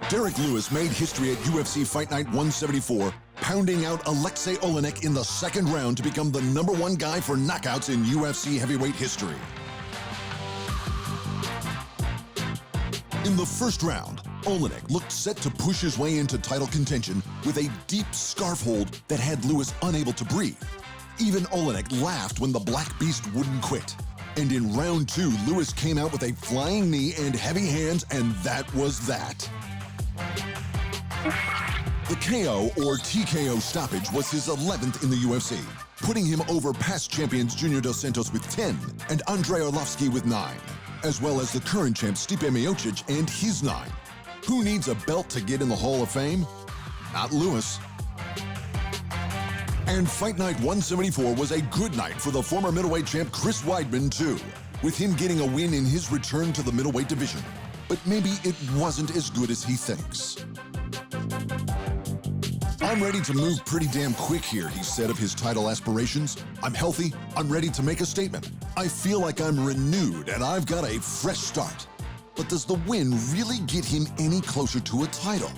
Derrick Lewis made history at UFC Fight Night 174, pounding out Alexei Oleinik in the second round to become the #1 guy for knockouts in UFC heavyweight history. In the first round, Oleinik looked set to push his way into title contention with a deep scarf hold that had Lewis unable to breathe. Even Oleinik laughed when the Black Beast wouldn't quit. And in round 2, Lewis came out with a flying knee and heavy hands, and that was that. The KO or TKO stoppage was his 11th in the UFC, putting him over past champions Junior Dos Santos with 10 and Andrei Arlovski with 9, as well as the current champ Stipe Miocic and his 9. Who needs a belt to get in the Hall of Fame? Not Lewis. And Fight Night 174 was a good night for the former middleweight champ Chris Weidman too, with him getting a win in his return to the middleweight division. But maybe it wasn't as good as he thinks. "I'm ready to move pretty damn quick here," he said of his title aspirations. "I'm healthy, I'm ready to make a statement. I feel like I'm renewed and I've got a fresh start." But does the win really get him any closer to a title?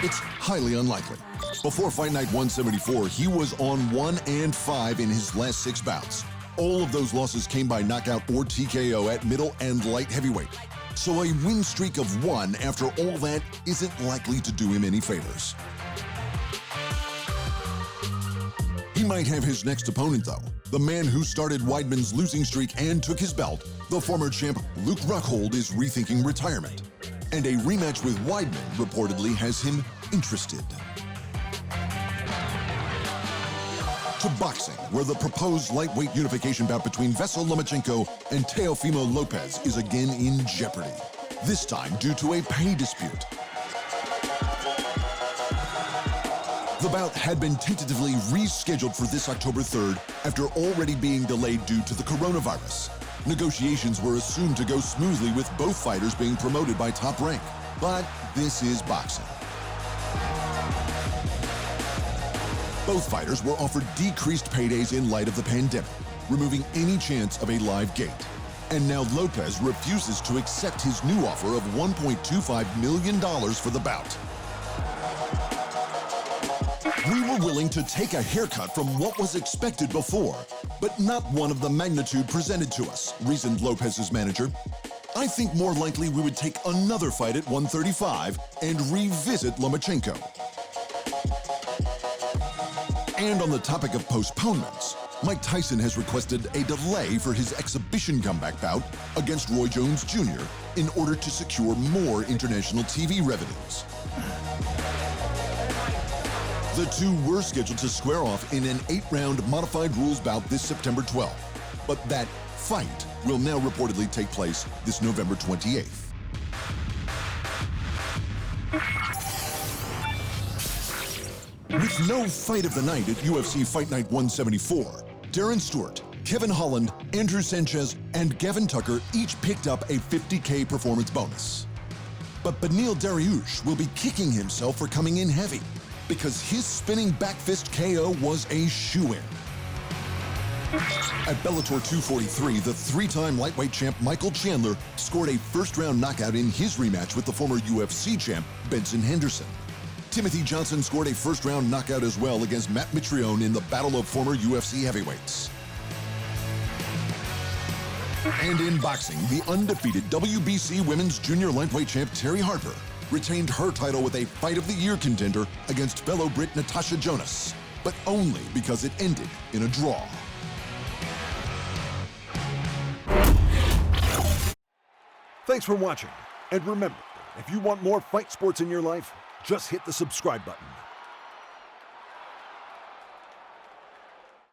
It's highly unlikely. Before Fight Night 174, he was on 1-5 in his last 6 bouts. All of those losses came by knockout or TKO at middle and light heavyweight. So a win streak of 1 after all that isn't likely to do him any favors. He might have his next opponent though, the man who started Weidman's losing streak and took his belt. The former champ Luke Rockhold is rethinking retirement, and a rematch with Weidman reportedly has him interested. To boxing, where the proposed lightweight unification bout between Vasyl Lomachenko and Teofimo Lopez is again in jeopardy, this time due to a pay dispute. The bout had been tentatively rescheduled for this October 3rd after already being delayed due to the coronavirus. Negotiations were assumed to go smoothly with both fighters being promoted by Top Rank, but this is boxing. Both fighters were offered decreased paydays in light of the pandemic, removing any chance of a live gate. And now Lopez refuses to accept his new offer of $1.25 million for the bout. "We were willing to take a haircut from what was expected before, but not one of the magnitude presented to us," reasoned Lopez's manager. "I think more likely we would take another fight at 135 and revisit Lomachenko." And on the topic of postponements, Mike Tyson has requested a delay for his exhibition comeback bout against Roy Jones Jr. in order to secure more international TV revenues. The two were scheduled to square off in an 8-round modified rules bout this September 12th, but that fight will now reportedly take place this November 28th. With no fight of the night at UFC Fight Night 174, Darren Stewart, Kevin Holland, Andrew Sanchez, and Gavin Tucker each picked up a $50K performance bonus. But Beneil Dariush will be kicking himself for coming in heavy, because his spinning back fist KO was a shoo-in. At Bellator 243, the 3-time lightweight champ Michael Chandler scored a first-round knockout in his rematch with the former UFC champ Benson Henderson. Timothy Johnson scored a first-round knockout as well against Matt Mitrione in the battle of former UFC heavyweights. And in boxing, the undefeated WBC Women's Junior Lightweight champ Terry Harper retained her title with a Fight of the Year contender against fellow Brit Natasha Jonas, but only because it ended in a draw. Thanks for watching, and remember, if you want more fight sports in your life, just hit the subscribe button.